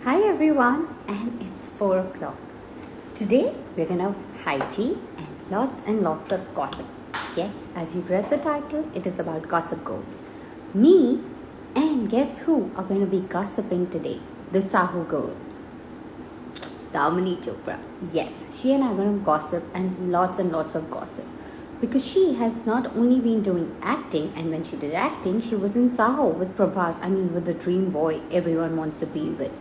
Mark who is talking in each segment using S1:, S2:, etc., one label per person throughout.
S1: Hi everyone, and it's 4 o'clock. Today we're gonna have high tea and lots of gossip. Yes, as you've read the title, it is about gossip girls. Me and guess who are gonna be gossiping today? The Sahu girl, Damini Chopra. Yes, she and I are gonna gossip and lots of gossip. Because she has not only been doing acting, and when she did acting, she was in Saho with Prabhas, with the dream boy everyone wants to be with.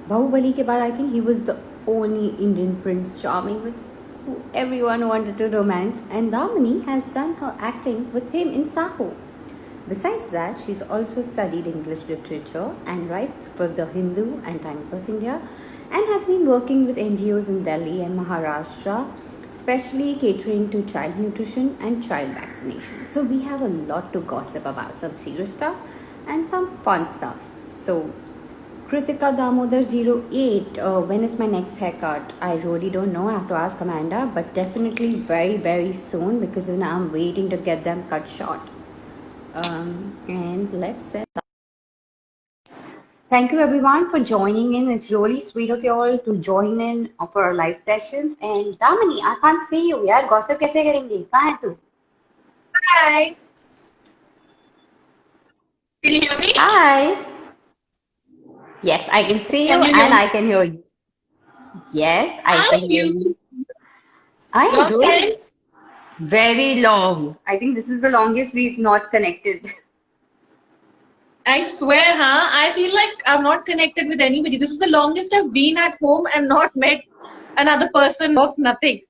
S1: Bahubali ke baad, I think he was the only Indian prince charming with who everyone wanted to romance, and Damini has done her acting with him in Saho. Besides that, she's also studied English literature and writes for The Hindu and Times of India and has been working with NGOs in Delhi and Maharashtra, especially catering to child nutrition and child vaccination. So, we have a lot to gossip about, some serious stuff and some fun stuff. So, Kritika Damodar 08, when is my next haircut? I really don't know. I have to ask Amanda, but definitely very soon because I'm waiting to get them cut short. And let's say thank you everyone for joining in. It's really sweet of you all to join in for our live sessions. And Damini, I can't see you. यार gossip कैसे करेंगे? कहाँ है तू?
S2: Hi, can you hear me?
S1: Hi. Yes, I can see you
S2: Can you hear
S1: and
S2: me?
S1: I can hear you. Yes, I
S2: How
S1: can
S2: are
S1: hear
S2: you?
S1: you. I am
S2: Long time.
S1: good. Very long. I think this is the longest we've not connected.
S2: I swear, huh? I feel like I'm not connected with anybody. This is the longest I've been at home and not met another person, work, nothing.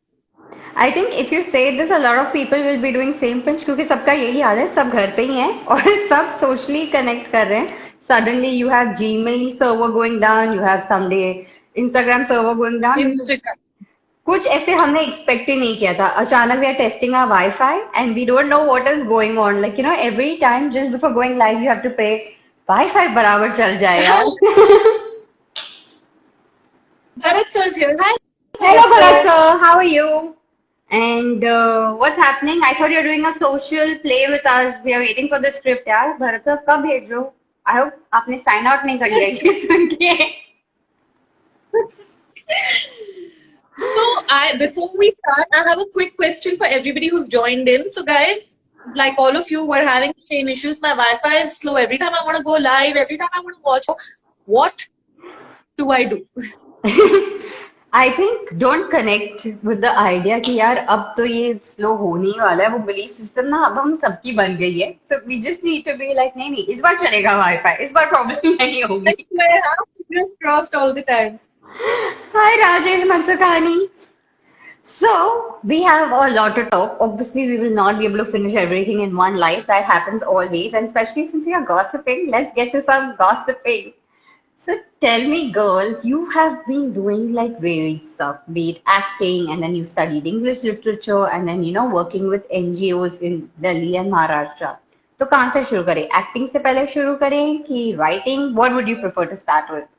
S1: I think if you say this a lot of people will be doing same pinch क्योंकि सबका यही हाल है सब घर पे ही हैं और सब सोशली कनेक्ट कर रहे हैं suddenly you have Gmail server going down you have someday Instagram server going down
S2: Instagram.
S1: कुछ ऐसे हमने एक्सपेक्ट ही नहीं किया था अचानक we are testing our wifi and we don't know what is going on like every time just before going live you have to pray wifi बराबर चल जाए यार
S2: Bharat sir's here. Hi,
S1: Hello,
S2: Bharat
S1: Bharat
S2: sir.
S1: sir. How are you? And what's happening? I thought you're doing a social play with us. We are waiting for the script, यार. Bharat sir, कब भेज रहे हो? I hope आपने sign out नहीं कर लिया ये सुन के.
S2: So, before we start, I have a quick question for everybody who's joined in. So, guys, like all of you were having the same issues. My Wi-Fi is slow. Every time I want to go live, every time I want to watch, what do I do?
S1: I think don't connect with the idea कि यार अब तो ये slow होने ही वाला है वो belief system ना अब हम सबकी बन गई है so we just need to be like नहीं नहीं इस बार चलेगा वाईफाई इस बार प्रॉब्लम नहीं
S2: I
S1: होगी.
S2: swear, I'm fingers crossed all the time.
S1: Hi Rajesh Mansukani. So, we have a lot to talk. Obviously, we will not be able to finish everything in one life. That happens always. And especially since we are gossiping, let's get to some gossiping. So, tell me, girls, you have been doing like varied stuff, be it acting, and then you studied English literature, and then, working with NGOs in Delhi and Maharashtra. तो कहाँ से शुरू करें? Acting से पहले शुरू करें कि writing? What would you prefer to start with?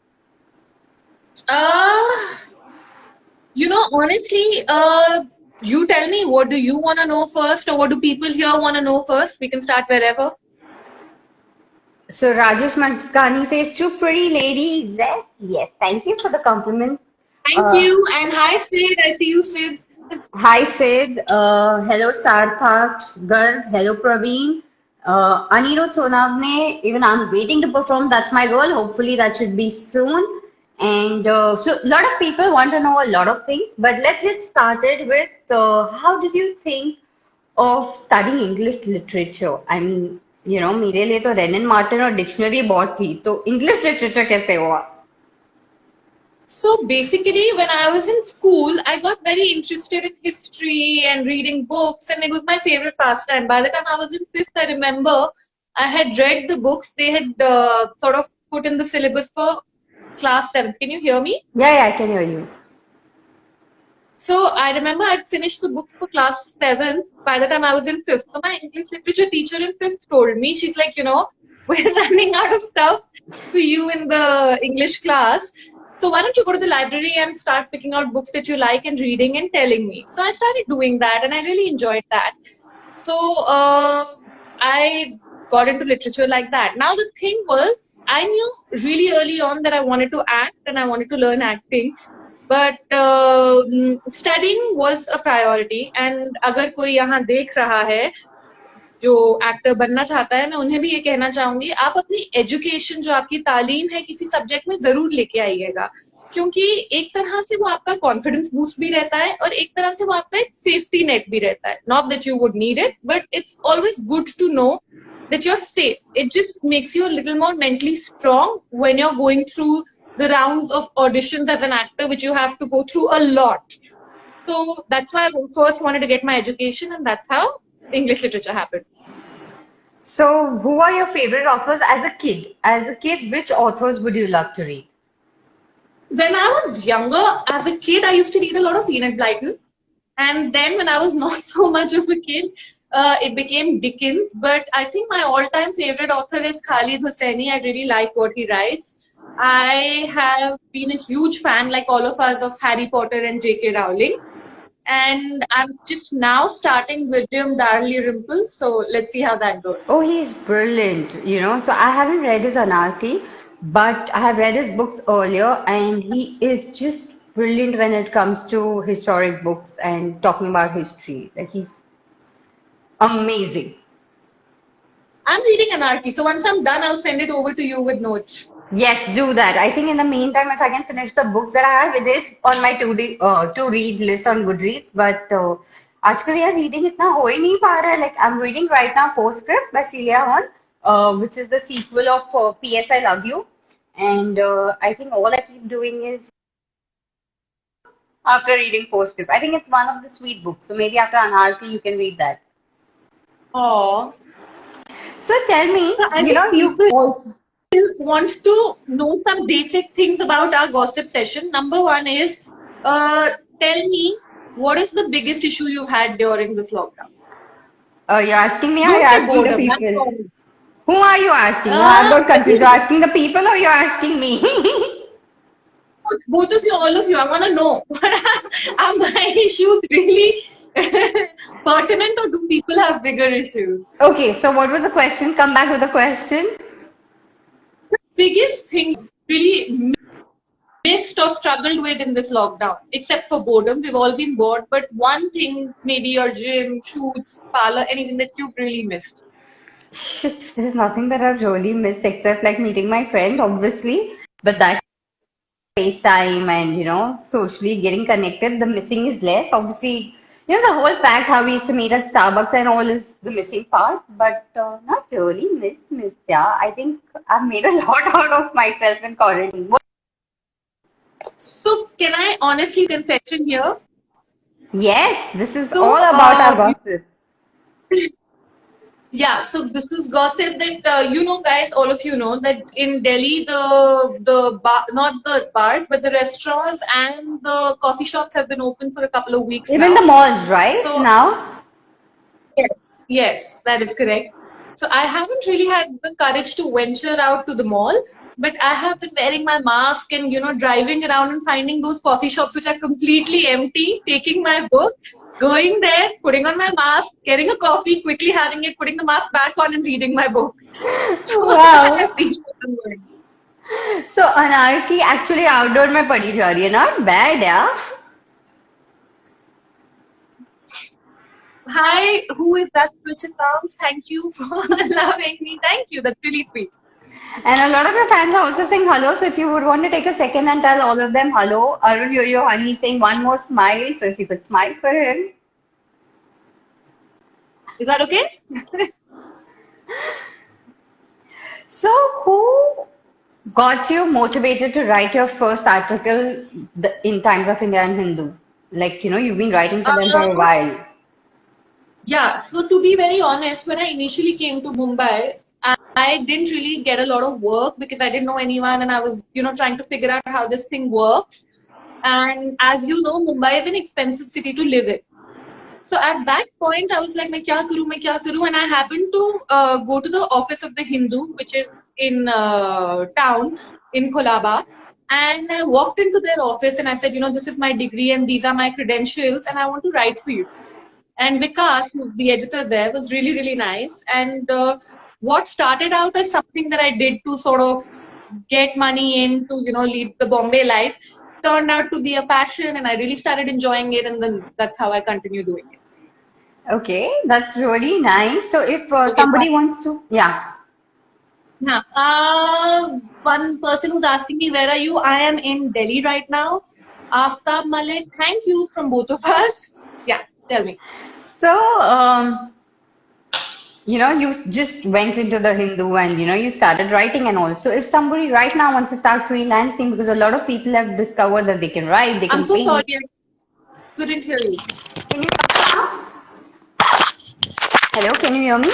S2: Uh, honestly, you tell me, what do you want to know first, or what do people here want to know first? We can start wherever.
S1: So Rajesh Manskani says, two pretty ladies. Yes, yes. Thank you for the compliment.
S2: Thank
S1: Uh,
S2: you. And hi, Sid. I see you, Sid.
S1: Hi Sid. Hello Sarthak, Garg. Hello Praveen. Anirudh Sonavne. Even I'm waiting to perform. That's my goal. Hopefully that should be soon. And so a lot of people want to know a lot of things. But let's get started with how did you think of studying English literature? मेरे लिए तो रेनन Martin और dictionary बहुत थी तो English literature कैसे हुआ?
S2: So basically, when I was in school, I got very interested in history and reading books, and it was my favorite pastime. By the time I was in fifth, I remember I had read the books they had sort of put in the syllabus for class seventh. Can you hear me?
S1: Yeah, I can hear you.
S2: So I remember I'd finished the books for class seventh by the time I was in fifth. So my English literature teacher in fifth told me, she's like, we're running out of stuff for you in the English class. So why don't you go to the library and start picking out books that you like and reading and telling me? So I started doing that and I really enjoyed that. So I got into literature like that. Now the thing was, I knew really early on that I wanted to act and I wanted to learn acting, but studying was a priority. And अगर कोई यहाँ देख रहा है जो actor बनना चाहता है, मैं उन्हें भी ये कहना चाहूंगी, आप अपनी एजुकेशन, जो आपकी तालीम है, किसी सब्जेक्ट में जरूर लेके आइएगा, क्योंकि एक तरह से वो आपका कॉन्फिडेंस बूस्ट भी रहता है और एक तरह से वो आपका एक सेफ्टी नेट भी रहता है. Not that you would need it, but it's always good to know that you're safe. It just makes you a little more mentally strong when you're going through the rounds of auditions as an actor, which you have to go through a lot. So that's why I first wanted to get my education, and that's how English literature happened.
S1: So, who are your favorite authors as a kid? As a kid, which authors would you love to read?
S2: When I was younger, as a kid, I used to read a lot of Enid Blyton. And then when I was not so much of a kid, it became Dickens. But I think my all-time favorite author is Khalid Hosseini. I really like what he writes. I have been a huge fan, like all of us, of Harry Potter and J.K. Rowling. And I'm just now starting William Dalrymple. So let's see how that goes.
S1: Oh, he's brilliant, you know. So I haven't read his Anarchy, but I have read his books earlier, and he is just brilliant when it comes to historic books and talking about history. Like, he's amazing.
S2: I'm reading Anarchy. So once I'm done, I'll send it over to you with notes.
S1: Yes, do that. I think in the meantime, if I can finish the books that I have, it is on my to read list on Goodreads. But आजकल यार reading इतना हो ही नहीं पा रहा है. Like, I'm reading right now Postscript by Celia Horn, which is the sequel of P.S. I Love You. And I think all I keep doing is after reading Postscript. I think it's one of the sweet books. So maybe after Anarchy, you can read that.
S2: Oh.
S1: So tell me,
S2: I
S1: you
S2: think
S1: know, you
S2: people
S1: also.
S2: want to know some basic things about our gossip session. Number one is, tell me, what is the biggest issue you've had during this lockdown?
S1: You're asking me, or
S2: Don't
S1: you're
S2: say
S1: asking the
S2: boredom. That's
S1: people?
S2: all.
S1: Who are you asking? No, I'm not confused. You're asking the people or you're asking me?
S2: Both of you, all of you. I want to know, are my issues really pertinent, or do people have bigger issues?
S1: Okay, so what was the question? Come back with the question.
S2: The biggest thing really missed or struggled with in this lockdown, except for boredom. We've all been bored, but one thing, maybe your gym, shoots, parlor, anything that you've really missed.
S1: Shit, there's nothing that I've really missed except like meeting my friends, obviously. But that FaceTime and, you know, socially getting connected, the missing is less. Obviously, you know, the whole fact how we used to meet at Starbucks and all is the missing part, but not really missed. Yeah, I think I've made a lot out of myself in quarantine.
S2: So, can I honestly confession here?
S1: Yes, this is
S2: So,
S1: all about our gossip.
S2: yeah, so this is gossip that you know, guys, all of you know that in Delhi, the bar, not the bars, but the restaurants and the coffee shops have been open for a couple of weeks
S1: Even
S2: now.
S1: the malls, right?
S2: So
S1: Now?
S2: yes, that is correct. So I haven't really had the courage to venture out to the mall, but I have been wearing my mask and, you know, driving around and finding those coffee shops which are completely empty, taking my book, going there, putting on my mask, getting a coffee, quickly having it, putting the mask back on and reading my book. So
S1: Wow.
S2: I feel what I'm doing.
S1: So anarchy actually outdoor में पड़ी जा रही है. Not bad, yeah.
S2: Hi, who is that Twitch account? Thank you for loving me. Thank you. That's really sweet.
S1: And a lot of your fans are also saying hello. So if you would want to take a second and tell all of them hello, Arun Yo-Yo Honey saying one more smile. So if you could smile for him.
S2: Is that okay?
S1: So who got you motivated to write your first article in Times of India and Hindu? Like, you know, you've been writing for them for a while.
S2: Yeah, so to be very honest, when I initially came to Mumbai, I didn't really get a lot of work because I didn't know anyone and I was, you know, trying to figure out how this thing works. And as you know, Mumbai is an expensive city to live in. So at that point, I was like, मैं क्या करूँ? And I happened to go to the office of the Hindu, which is in town in Kolaba. And I walked into their office and I said, you know, this is my degree and these are my credentials and I want to write for you. And Vikas, who's the editor there, was really, really nice. And what started out as something that I did to sort of get money in to, lead the Bombay life turned out to be a passion and I really started enjoying it and then that's how I continue doing it.
S1: Okay, that's really nice. So if
S2: Okay,
S1: somebody wants to, yeah.
S2: yeah. One person who's asking me, where are you? I am in Delhi right now. Aftab Malik, thank you from both of us. Yeah, tell me.
S1: So, you just went into the Hindu and, you started writing and all. So if somebody right now wants to start freelancing, because a lot of people have discovered that they can write, they
S2: I'm
S1: can
S2: so sorry,
S1: paint.
S2: I couldn't hear you.
S1: Can you hear me now? Hello, can you hear me?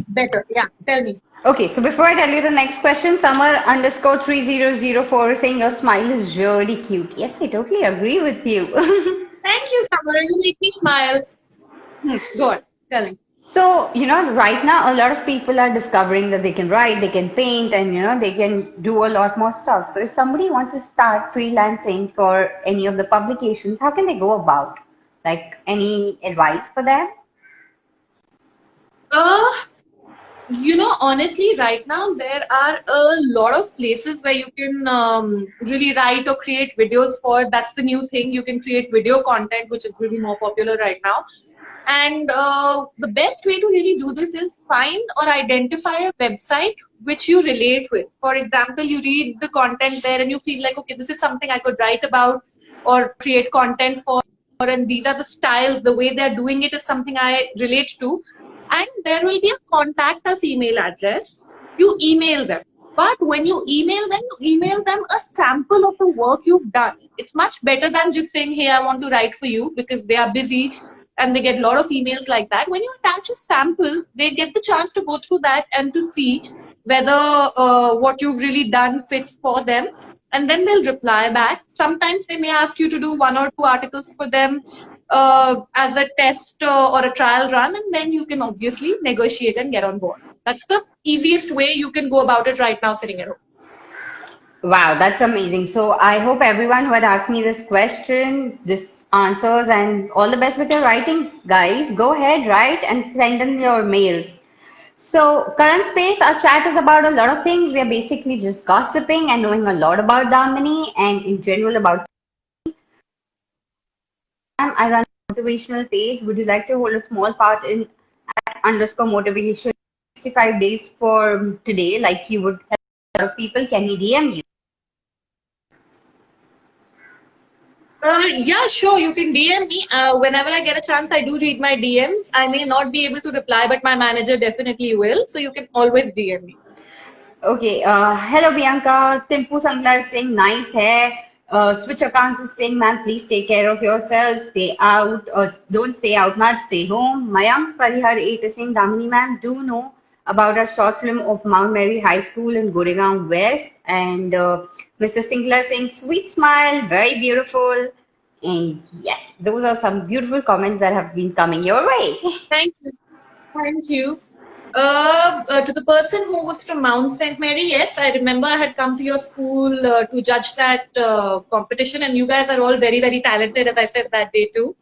S2: Better. Yeah, tell me.
S1: Okay, so before I tell you the next question, Summer underscore 3004 is saying your smile is really cute. Yes, I totally agree with you.
S2: Thank you, Summer. You make me smile. Go on. Tell me.
S1: So, right now a lot of people are discovering that they can write, they can paint, and they can do a lot more stuff. So, if somebody wants to start freelancing for any of the publications, how can they go about? Like, any advice for them?
S2: Uh, honestly, right now there are a lot of places where you can really write or create videos for. That's the new thing. You can create video content, which is really more popular right now. And the best way to really do this is find or identify a website which you relate with. For example, you read the content there and you feel like, okay, this is something I could write about or create content for, and these are the styles, the way they're doing it is something I relate to. And there will be a contact us email address. You email them. But when you email them a sample of the work you've done. It's much better than just saying, hey, I want to write for you because they are busy and they get a lot of emails like that. When you attach a sample, they get the chance to go through that and to see whether what you've really done fits for them. And then they'll reply back. Sometimes they may ask you to do 1 or 2 articles for them as a test or a trial run, and then you can obviously negotiate and get on board. That's the easiest way you can go about it right now, sitting at home.
S1: Wow, that's amazing. So I hope everyone who had asked me this question, this answers, and all the best with your writing, guys. Go ahead, write and send in your mails. So, current space, our chat is about a lot of things. We are basically just gossiping and knowing a lot about Damini and in general about. I run a motivational page. Would you like to hold a small part in at underscore motivation 65 days for today, like you would help a lot of people? Can you DM you?
S2: Yeah, sure. You can DM me. Whenever I get a chance, I do read my DMs. I may not be able to reply, but my manager definitely will. So you can always DM me.
S1: Okay, hello Bianca. Timpu Sangla is saying nice hair. Switch accounts is saying, man, please take care of yourself. Stay out, or don't stay out much, stay home. Mayank Parihar 8 is saying, Damini ma'am, do know about a short film of Mount Mary High School in Goregaon West. And Mr. Singla saying, sweet smile, very beautiful. And yes, those are some beautiful comments that have been coming your way.
S2: Thank you. Thank you. To the person who was from Mount St. Mary, yes, I remember I had come to your school to judge that competition, and you guys are all very, very talented, as I said that day too.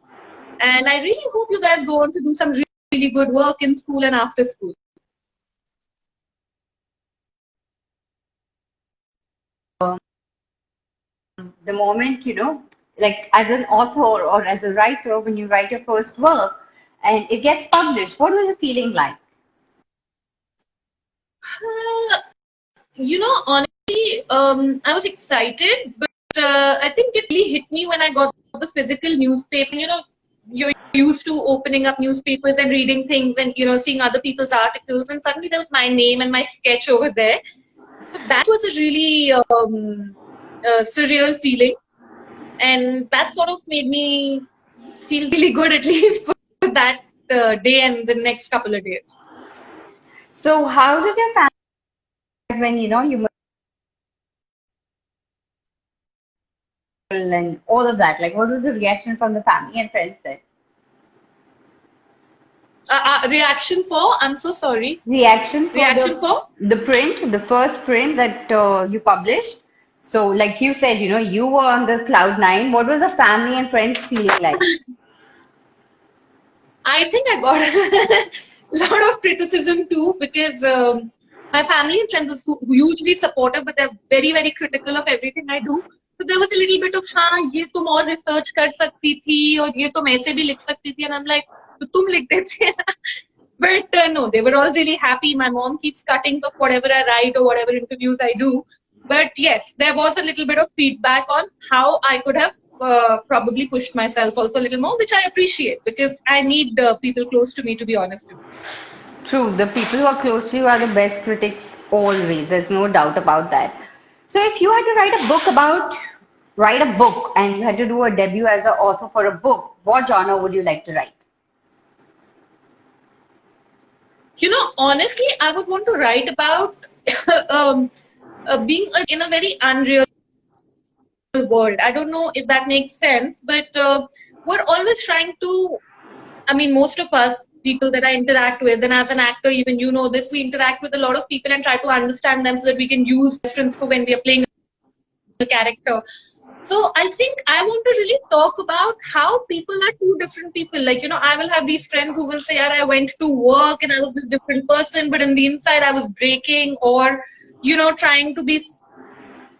S2: And I really hope you guys go on to do some really good work in school and after school.
S1: The moment, like as an author or as a writer, when you write your first work and it gets published, what was the feeling like?
S2: Uh, honestly, I was excited, but I think it really hit me when I got the physical newspaper. You're used to opening up newspapers and reading things and, seeing other people's articles, and suddenly there was my name and my sketch over there. So that was a really surreal feeling, and that sort of made me feel really good, at least for that day and the next couple of days.
S1: So how did your family when you and all of that? Like, what was the reaction from the family and friends then?
S2: Reaction for? I'm so sorry.
S1: Reaction for
S2: Reaction for?
S1: the print, the first print that you published. So, like you said, you were on the cloud nine. What was the family and friends feeling like?
S2: I think I got lot of criticism too, because my family and friends are hugely supportive, but they're very, very critical of everything I do. So there was a little bit of, हाँ ये तुम और research कर सकती थी और ये तुम ऐसे भी लिख सकती थी, and I'm like, तो तुम लिख देते ना. But no, they were all really happy. My mom keeps cutting of whatever I write or whatever interviews I do. But yes, there was a little bit of feedback on how I could have probably pushed myself also a little more, which I appreciate because I need people close to me, to be honest with you.
S1: True, the people who are close to you are the best critics always. There's no doubt about that. So, if you had to write a book and you had to do a debut as an author for a book, what genre would you like to write?
S2: You know, honestly, I would want to write about being in a very unreal world. I don't know if that makes sense, but we're always trying to, I mean, most of us, people that I interact with, and as an actor, even you know this, we interact with a lot of people and try to understand them so that we can use reference for when we are playing a character. So I think I want to really talk about how people are two different people. Like, you know, I will have these friends who will say, yeah, I went to work and I was a different person, but in the inside I was breaking or, you know, trying to be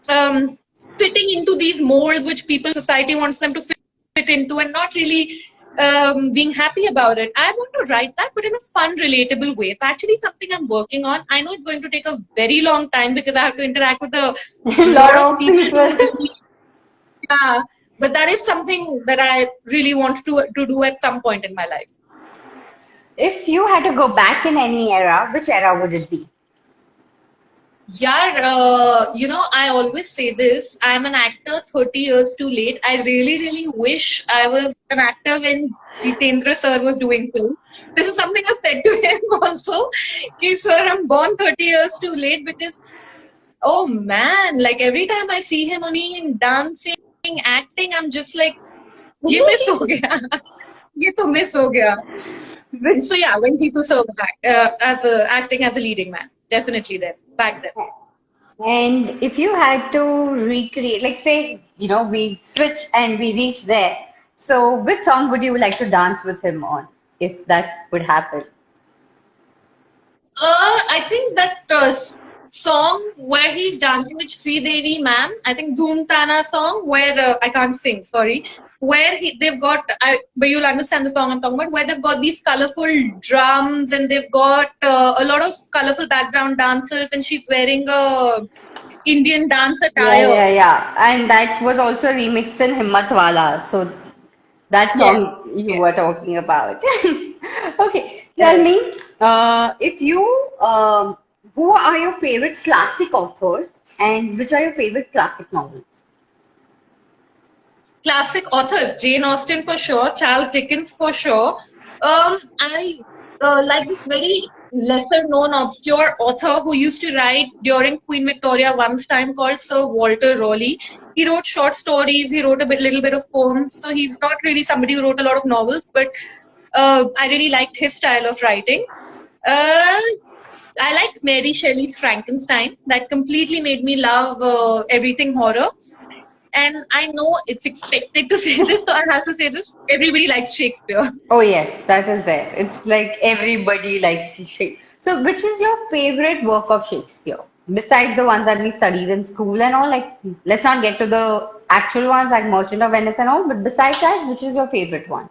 S2: um, fitting into these molds which people society wants them to fit into and not really being happy about it. I want to write that, but in a fun, relatable way. It's actually something I'm working on. I know it's going to take a very long time because I have to interact with a
S1: A lot
S2: lot of
S1: of
S2: people
S1: people.
S2: to really, yeah. But that is something that I really want to do at some point in my life.
S1: If you had to go back in any era, which era would it be?
S2: Yeah, you know, I always say this. I'm an actor 30 years too late. I really, really wish I was an actor when Jitendra sir was doing films. This is something I said to him also. Ki, sir, I'm born 30 years too late because, oh man, like every time I see him on screen, dancing, acting, I'm just like, ये miss हो गया. ये तो miss हो गया.
S1: Which
S2: So yeah, when Jeetu sir was acting as a leading man, definitely there, back then.
S1: And if you had to recreate, like say, we switch and we reach there. So which song would you like to dance with him on, if that would happen?
S2: I think that song where he's dancing with Sri Devi ma'am, I think Dhoom Tana song where I can't sing, sorry. Where they've got, but you'll understand the song I'm talking about, where they've got these colorful drums and they've got a lot of colorful background dancers and she's wearing a Indian dance
S1: Yeah,
S2: attire.
S1: yeah, yeah. And that was also remixed in Himmat Wala. So that song
S2: Yes,
S1: you
S2: yes,
S1: were talking about. Okay, tell
S2: correct.
S1: me, if you, who are your favorite classic authors and which are your favorite classic novels?
S2: Classic authors, Jane Austen for sure, Charles Dickens for sure. I like this very lesser known obscure author who used to write during Queen Victoria once time called Sir Walter Raleigh. He wrote short stories, he wrote little bit of poems, so he's not really somebody who wrote a lot of novels, but I really liked his style of writing. Uh, I liked Mary Shelley's Frankenstein. That completely made me love everything horror. And I know it's expected to say this, so I have to say this. Everybody likes Shakespeare.
S1: Oh yes, that is there. It's like everybody likes Shakespeare. So, which is your favorite work of Shakespeare? Besides the ones that we studied in school and all, like let's not get to the actual ones like Merchant of Venice and all, but besides that, which is your favorite one?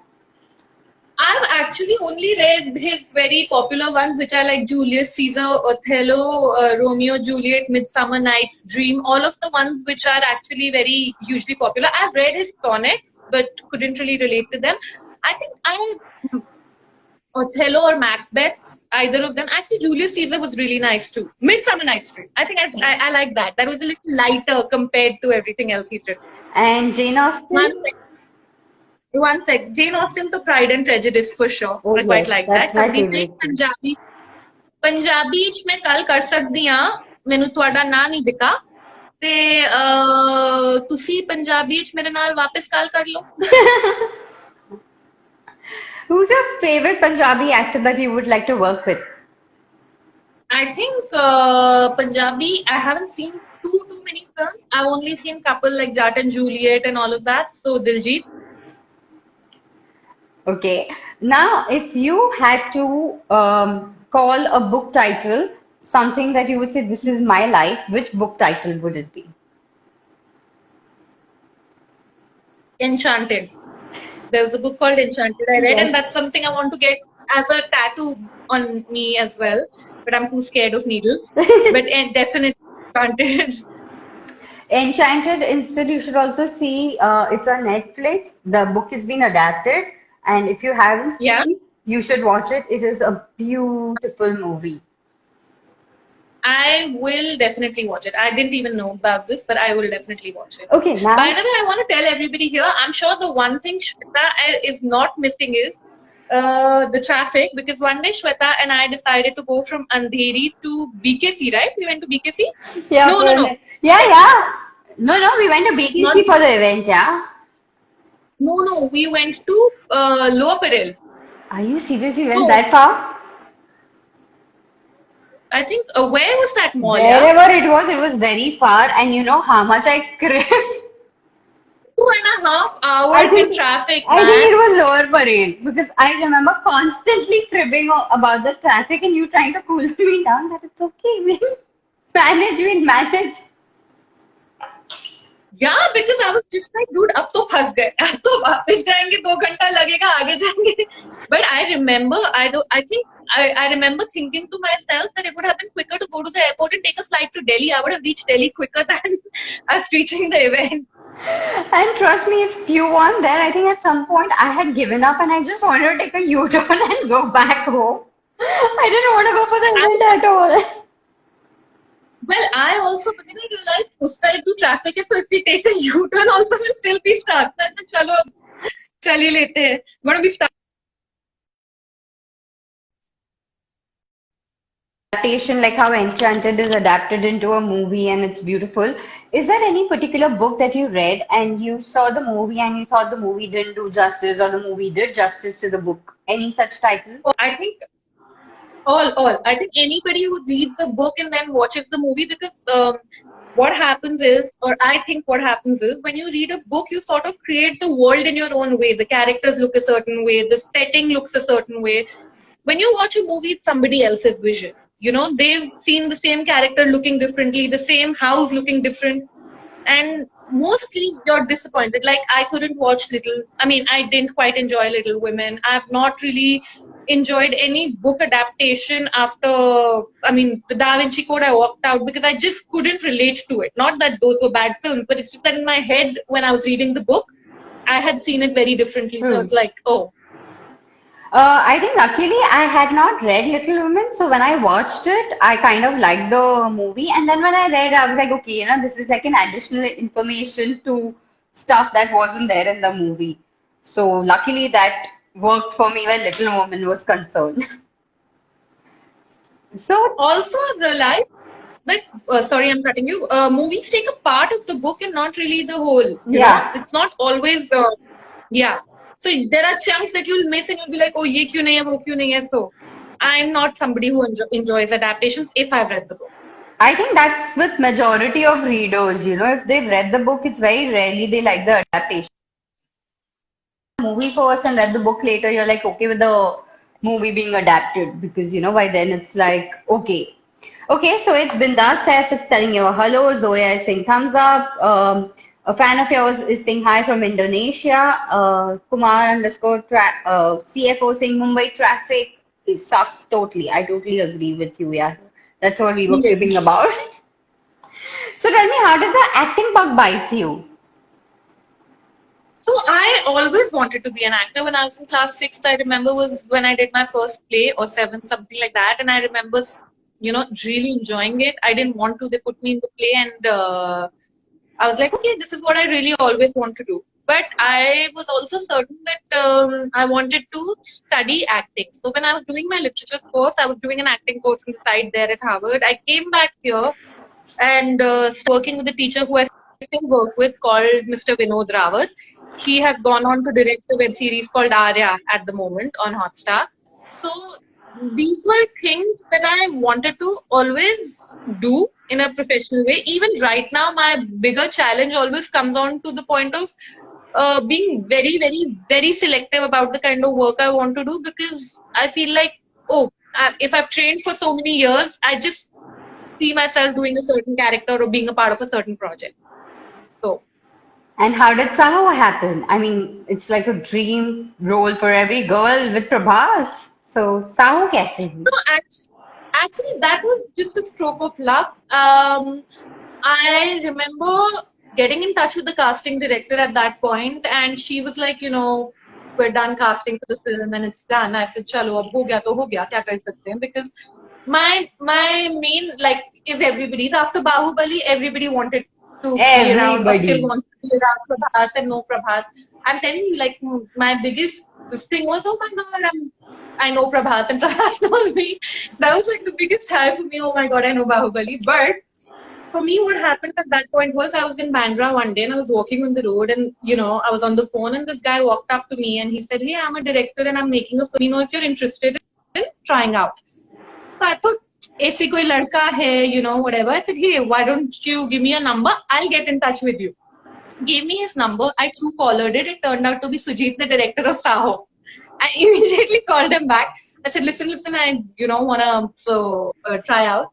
S2: I've actually only read his very popular ones, which are like Julius Caesar, Othello, Romeo, Juliet, Midsummer Night's Dream, all of the ones which are actually very hugely popular. I've read his sonnets, but couldn't really relate to them. I think I Othello or Macbeth, either of them. Actually, Julius Caesar was really nice too. Midsummer Night's Dream. I think I like that. That was a little lighter compared to everything else he's written.
S1: And Jane
S2: One
S1: Austen?
S2: sec. One sec. Jane Austen to Pride and Prejudice for sure.
S1: Oh
S2: I quite
S1: yes,
S2: like
S1: that's
S2: that.
S1: my
S2: Somebody saying
S1: favorite too.
S2: Punjabi ਚ ਮੈਂ ਕੱਲ ਕਰ ਸਕਦੀ ਆ ਮੈਨੂੰ ਤੁਹਾਡਾ ਨਾਂ ਨਹੀਂ ਦਿਖਾ ਤੇ ਤੁਸੀਂ ਪੰਜਾਬੀ ਚ ਮੇਰੇ ਨਾਲ ਵਾਪਸ ਕਾਲ ਕਰ ਲਓ
S1: Who's your favorite Punjabi actor that you would like to work with?
S2: I think Punjabi, I haven't seen too many films. I've only seen couple like Jat and Juliet and all of that. So Diljit.
S1: Okay. Now, if you had to call a book title something that you would say, this is my life, which book title would it be?
S2: Enchanted. There's a book called Enchanted I read, and
S1: Yes.
S2: that's something I want to get as a tattoo on me as well. But I'm too scared of needles. But definitely Enchanted.
S1: Enchanted, instead, you should also see it's on Netflix. The book has been adapted, and if you haven't
S2: Yeah,
S1: seen, you should watch it. It is a beautiful movie.
S2: I will definitely watch it. I didn't even know about this, but I will definitely watch it.
S1: Okay,
S2: By
S1: now,
S2: the way, I want to tell everybody here, I'm sure the one thing Shweta is not missing is the traffic, because one day Shweta and I decided to go from Andheri to BKC, right? We went to BKC?
S1: yeah,
S2: No,
S1: for
S2: no,
S1: an,
S2: no.
S1: yeah, yeah. No, no, we went to
S2: Not
S1: BKC for the event, yeah.
S2: No, no. We went to Lower Parel.
S1: Are you serious? You went
S2: So
S1: that far?
S2: I think where was that mall? Yeah,
S1: Wherever it was very far, and you know how much I craved.
S2: 2.5 hours
S1: I
S2: in
S1: think
S2: traffic,
S1: I think
S2: man.
S1: it was Lower Parade because I remember constantly cribbing about the traffic and you trying to cool me down that it's okay, we'll manage.
S2: Yeah, because I was just like, dude, अब तो फंस गए, अब तो वापस जाएंगे, 2 घंटा लगेगा, आगे जाएंगे. But I remember, I think I remember thinking to myself that it would have been quicker to go to the airport and take a flight to Delhi. I would have reached Delhi quicker than us reaching the event.
S1: And trust me, if you weren't there, I think at some point I had given up and I just wanted to take a U-turn and go back home. I didn't want to go for the event at all.
S2: Well, I also then I realized उस side to traffic है, so if we take a U-turn also we'll still be stuck. Then चलो चल ही लेते हैं. Gonna be stuck.
S1: Adaptation, like how Enchanted is adapted into a movie and it's beautiful. Is there any particular book that you read and you saw the movie and you thought the movie didn't do justice or the movie did justice to the book? Any such title?
S2: I think all. I think anybody who reads the book and then watches the movie, because what happens is, or I think what happens is, when you read a book, you sort of create the world in your own way. The characters look a certain way, the setting looks a certain way. When you watch a movie, it's somebody else's vision. You know, they've seen the same character looking differently, the same house looking different, and mostly you're disappointed. Like, I couldn't watch I didn't quite enjoy Little Women. I've not really enjoyed any book adaptation after, the Da Vinci Code. I walked out because I just couldn't relate to it. Not that those were bad films, but it's just that in my head, when I was reading the book, I had seen it very differently. So
S1: True.
S2: it's like, oh,
S1: I think luckily I had not read Little Women, so when I watched it, I kind of liked the movie. And then when I read, I was like, okay, you know, this is like an additional information to stuff that wasn't there in the movie. So luckily that worked for me when Little Women was concerned. So
S2: also realized that, sorry, I'm cutting you. Movies take a part of the book and not really the whole.
S1: yeah,
S2: It's not always, yeah. So there are chunks that you'll miss and you'll be like, oh, ye kyun nahi hai, wo kyun nahi hai. So I'm not somebody who enjoys adaptations if I've read the book.
S1: I think that's with majority of readers, you know, if they've read the book, it's very rarely they like the adaptation. Movie first and read the book later, you're like okay with the movie being adapted because you know by then it's like okay. Okay, so it's Bindas Saif is telling you hello, Zoya is saying thumbs up. A fan of yours is saying hi from Indonesia. Kumar underscore CFO saying Mumbai traffic it sucks totally. I totally agree with you. Yeah, that's what we were
S2: Yes.
S1: cribbing about. So tell me, how did the acting bug bite you?
S2: So I always wanted to be an actor. When I was in class sixth, I remember was when I did my first play, or seventh, something like that. And I remember, really enjoying it. I didn't want to. They put me in the play, and I was like, okay, this is what I really always want to do. But I was also certain that I wanted to study acting. So when I was doing my literature course, I was doing an acting course on the side there at Harvard. I came back here and working with a teacher who I still work with called Mr. Vinod Rawat. He has gone on to direct a web series called Arya at the moment on Hotstar. So these were things that I wanted to always do in a professional way. Even right now, my bigger challenge always comes on to the point of being very, very, very selective about the kind of work I want to do, because I feel like, oh, if I've trained for so many years, I just see myself doing a certain character or being a part of a certain project. So,
S1: And how did Saho happen? I mean, it's like a dream role for every girl with Prabhas. So Saho kaise
S2: no,
S1: hui?
S2: actually, that was just a stroke of luck. I remember getting in touch with the casting director at that point, and she was like, we're done casting for the film and it's done. I said, chalo, ab ho gaya to ho gaya, kya kar sakte hain? Because my main like is everybody's. After Bahubali, everybody wanted to be around or still
S1: Everybody.
S2: wants to be around Prabhas and no Prabhas. I'm telling you, like my biggest this thing was, oh my god, I know Prabhas and Prabhas knows me. That was like the biggest high for me. Oh my god, I know Bahubali. But for me, what happened at that point was I was in Bandra one day and I was walking on the road and, I was on the phone and this guy walked up to me and he said, hey, I'm a director and I'm making a film. If you're interested in trying out. So I thought, ऐसे कोई लड़का है, whatever. I said, hey, why don't you give me a number? I'll get in touch with you. Gave me his number. I true collared it. It turned out to be Sujit, the director of Saho. I immediately called him back. I said, listen, I, wanna try out.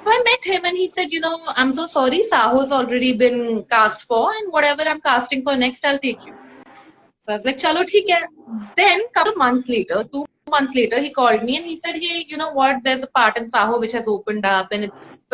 S2: So I met him and he said, I'm so sorry, Saho's already been cast for, and whatever I'm casting for next, I'll take you. So I was like, chalo, theek hai. Then, couple months later, 2 months later, he called me and he said, hey, you know what? There's a part in Saho which has opened up, and it's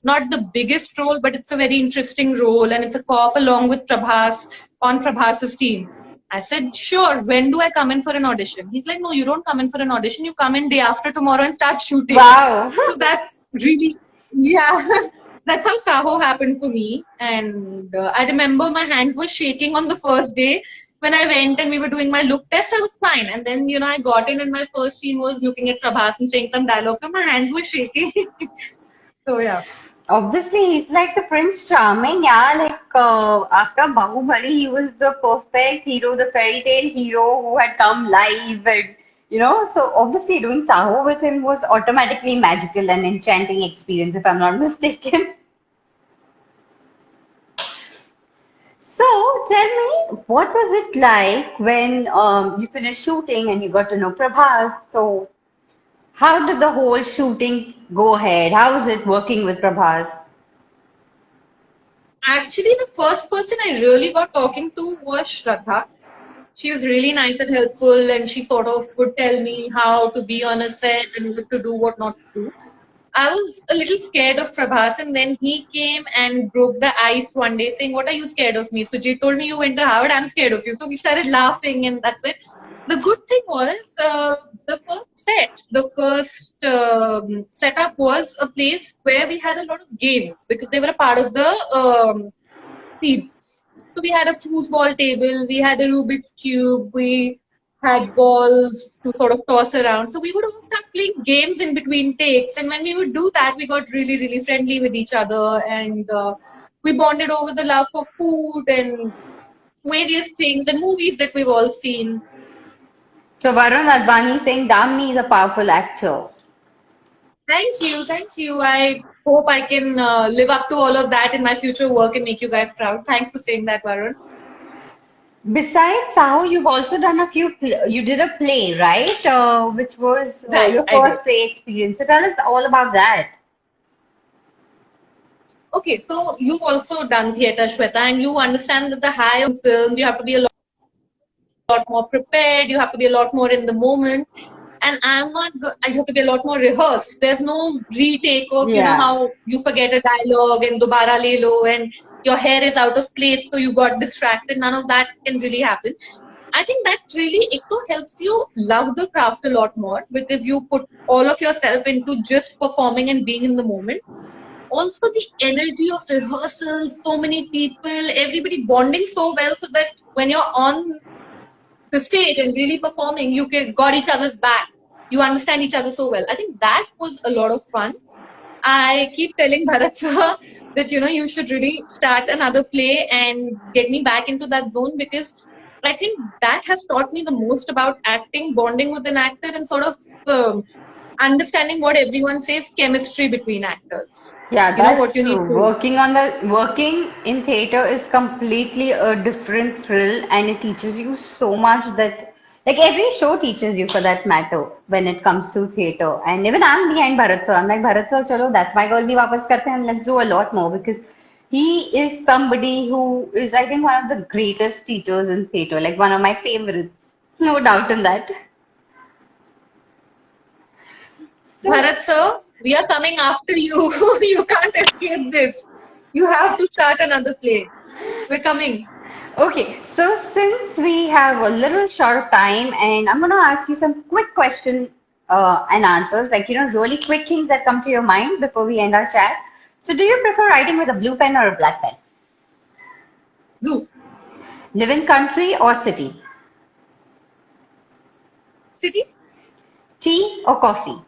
S2: not the biggest role, but it's a very interesting role, and it's a cop along with Prabhas on Prabhas's team. I said, sure. When do I come in for an audition? He's like, no, you don't come in for an audition. You come in day after tomorrow and start shooting.
S1: Wow.
S2: So that's really, yeah, that's how Saho happened for me. And I remember my hands were shaking on the first day when I went and we were doing my look test. I was fine. And then, I got in and my first scene was looking at Prabhas and saying some dialogue. And my hands were shaking. So, yeah.
S1: Obviously, he's like the Prince Charming, yeah. Like after Bahubali, he was the perfect hero, the fairy tale hero who had come live, and So obviously, doing Saho with him was automatically magical and enchanting experience, if I'm not mistaken. So tell me, what was it like when you finished shooting and you got to know Prabhas? So how did the whole shooting go ahead? How was it working with Prabhas?
S2: Actually, the first person I really got talking to was Shraddha. She was really nice and helpful, and she sort of would tell me how to be on a set and what to do, what not to do. I was a little scared of Prabhas, and then he came and broke the ice one day, saying, "What are you scared of me?" Sujit told me you went to Harvard. I'm scared of you. So we started laughing, and that's it. The good thing was the first setup was a place where we had a lot of games because they were a part of the theme. So we had a foosball table, we had a Rubik's cube, we had balls to sort of toss around. So we would all start playing games in between takes, and when we would do that, we got really, really friendly with each other, and we bonded over the love for food and various things and movies that we've all seen.
S1: So Varun Advani saying Damni is a powerful actor.
S2: Thank you. I hope I can live up to all of that in my future work and make you guys proud. Thanks for saying that, Varun.
S1: Besides Saho, you've also done a few. You did a play, right? Which was
S2: Right,
S1: your
S2: I did.
S1: first play experience. So tell us all about that.
S2: Okay, so you've also done theatre, Shweta, and you understand that the high of films, you have to be a lot more prepared, you have to be a lot more in the moment. And I'm not, you have to be a lot more rehearsed. There's no retake of,
S1: Yeah.
S2: how you forget a dialogue and dobara le lo and your hair is out of place, so you got distracted. None of that can really happen. I think that really Ekto helps you love the craft a lot more because you put all of yourself into just performing and being in the moment. Also the energy of rehearsals, so many people, everybody bonding so well so that when you're on the stage and really performing, you got each other's back. You understand each other so well. I think that was a lot of fun. I keep telling Bharat sir that you should really start another play and get me back into that zone because I think that has taught me the most about acting, bonding with an actor, and sort of understanding what everyone says, chemistry between actors.
S3: Yeah,
S2: You know what
S3: that's
S2: you need
S3: true.
S2: to.
S3: Working in theater is completely a different thrill, and it teaches you so much that like every show teaches you for that matter when it comes to theater. And even I'm behind Bharat sir. I'm like Bharat sir, chalo, that's my girl. Bhi wapas karte hain. Let's do a lot more because he is somebody who is, I think, one of the greatest teachers in theater. Like one of my favorites, no doubt in that. So
S2: Bharat sir, we are coming after you. You can't escape this. You have to start another play. We're coming.
S3: okay, so since we have a little short of time, and I'm going to ask you some quick question and answers, like, really quick things that come to your mind before we end our chat. So, do you prefer writing with a blue pen or a black pen?
S2: Blue.
S3: Live in country or city?
S2: City?
S3: Tea or coffee?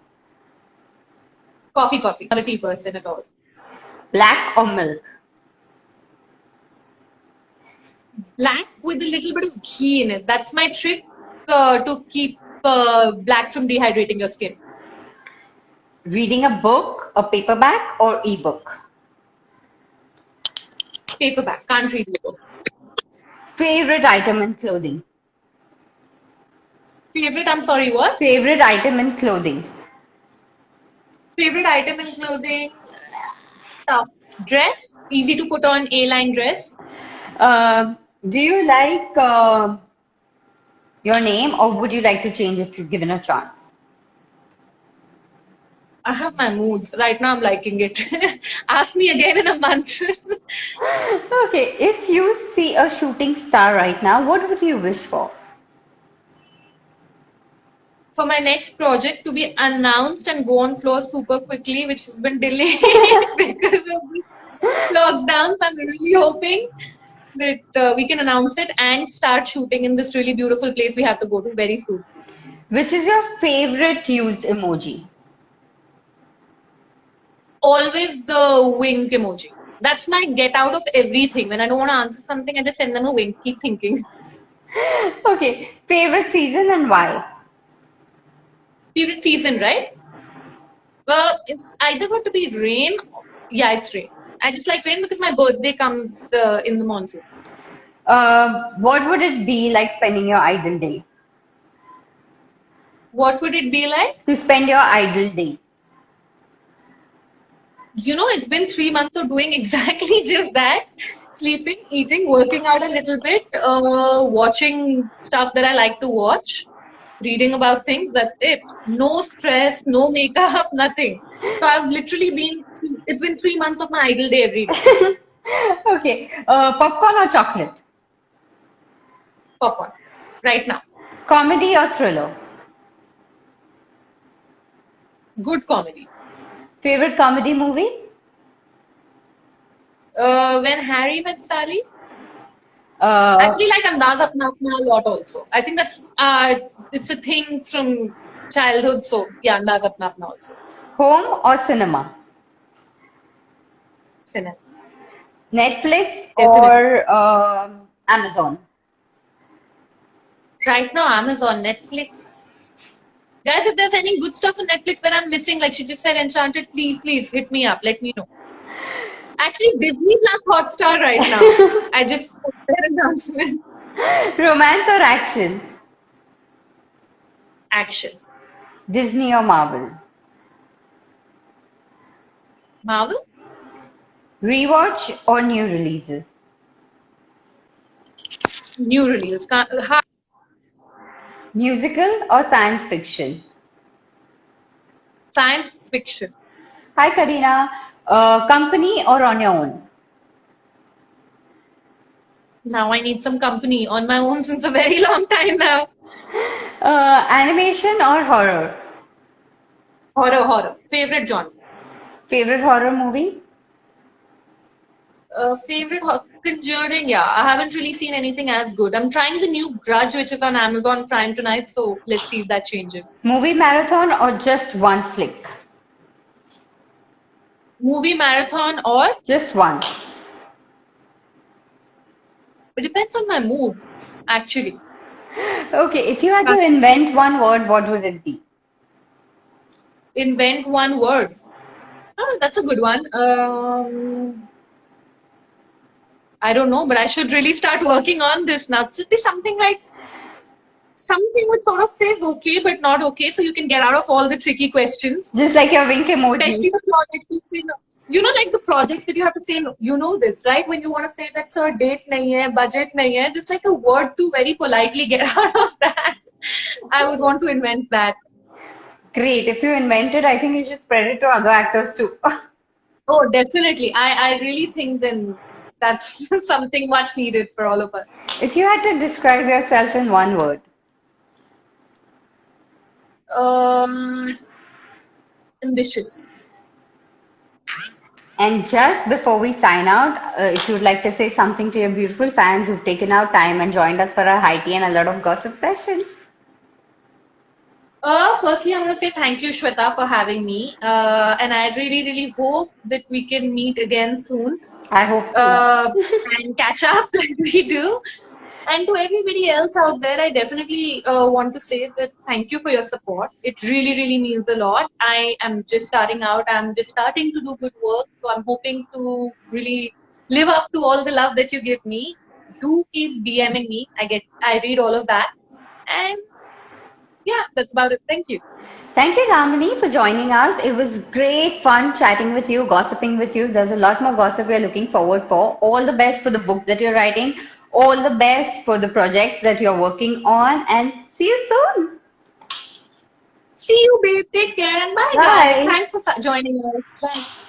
S2: Coffee, coffee. Not a tea person at all.
S3: Black or milk?
S2: Black with a little bit of ghee in it. That's my trick to keep black from dehydrating your skin.
S3: Reading a book, a paperback, or ebook?
S2: Paperback. Can't read books.
S3: Favorite item in clothing?
S2: Favorite, I'm sorry, what?
S3: Favorite item in clothing?
S2: Favorite item in clothing? Tough. Dress. Easy to put on A-line dress.
S3: Do you like your name, or would you like to change it if given a chance?
S2: I have my moods. Right now, I'm liking it. Ask me again in a month.
S3: Okay, if you see a shooting star right now, what would you wish for?
S2: For my next project to be announced and go on floor super quickly, which has been delayed because of the lockdowns. I'm really hoping that we can announce it and start shooting in this really beautiful place we have to go to very soon.
S3: Which is your favorite used emoji?
S2: Always the wink emoji. That's my get out of everything. When I don't want to answer something, I just send them a wink. Keep thinking.
S3: Okay, favorite season and why?
S2: Favorite season, right? Well, it's either got to be rain. Yeah, it's rain. I just like rain because my birthday comes in the monsoon.
S3: What would it be like spending your idle day?
S2: What would it be like?
S3: To spend your idle day.
S2: It's been 3 months of doing exactly just that. Sleeping, eating, working out a little bit, watching stuff that I like to watch, reading about things. That's it. No stress, no makeup, nothing. So I've literally it's been 3 months of my idle day every day.
S3: Okay, popcorn or chocolate?
S2: Popcorn. Right now.
S3: Comedy or thriller?
S2: Good comedy.
S3: Favorite comedy movie?
S2: When Harry met Sally,
S3: Uh,
S2: actually like Andaz Apna Apna a lot also. I think that's it's a thing from childhood. So yeah, Andaz Apna Apna also.
S3: home or cinema?
S2: Cinema.
S3: Netflix
S2: Definitely.
S3: or Amazon?
S2: Right now, Amazon, Netflix. Guys, if there's any good stuff on Netflix that I'm missing, like she just said, Enchanted, please hit me up. Let me know. Actually, Disney Plus Hotstar right now. I just put that announcement.
S3: Romance or action?
S2: Action.
S3: Disney or Marvel?
S2: Marvel?
S3: Rewatch or new releases?
S2: New release.
S3: Musical or science fiction?
S2: Science fiction.
S3: Hi Karina, company or on your own?
S2: Now I need some company on my own since a very long time now.
S3: Animation or horror?
S2: Horror. Favorite genre.
S3: Favorite horror movie?
S2: Conjuring, yeah. I haven't really seen anything as good. I'm trying the new Grudge, which is on Amazon Prime tonight, so let's see if that changes.
S3: Movie marathon or just one flick?
S2: Movie marathon or
S3: Just one.
S2: it depends on my mood, actually.
S3: Okay, if you had to invent one word, what would it be?
S2: invent one word. Oh, that's a good one. I don't know, but I should really start working on this now. It should be something like something which sort of says okay but not okay, so you can get out of all the tricky questions.
S3: Just like your wink emoji.
S2: Especially the projects you say no. You know, like the projects that you have to say no. You know this, right? When you want to say that sir, date nahi hai, budget nahi hai, just like a word to very politely get out of that. I would want to invent that.
S3: Great. If you invent it, I think you should spread it to other actors too.
S2: Oh, definitely. I really think then that's something much needed for all of us.
S3: If you had to describe yourself in one word,
S2: Um, Ambitious.
S3: and just before we sign out, if you would like to say something to your beautiful fans who've taken out time and joined us for a high tea and a lot of gossip session.
S2: Firstly, I'm going to say thank you, Shweta, for having me. And I really, really hope that we can meet again soon
S3: I hope.
S2: and catch up like we do. And to everybody else out there, I definitely want to say that thank you for your support. It really, really means a lot. I am just starting out. I'm just starting to do good work. So I'm hoping to really live up to all the love that you give me. Do keep DMing me. I read all of that. And yeah, that's about it. Thank you.
S3: Thank you, Damini, for joining us. It was great fun chatting with you, gossiping with you. There's a lot more gossip we're looking forward for. All the best for the book that you're writing. All the best for the projects that you're working on. And see you soon.
S2: See you, babe. Take care and bye, guys.
S3: Bye.
S2: Thanks for joining us. Bye.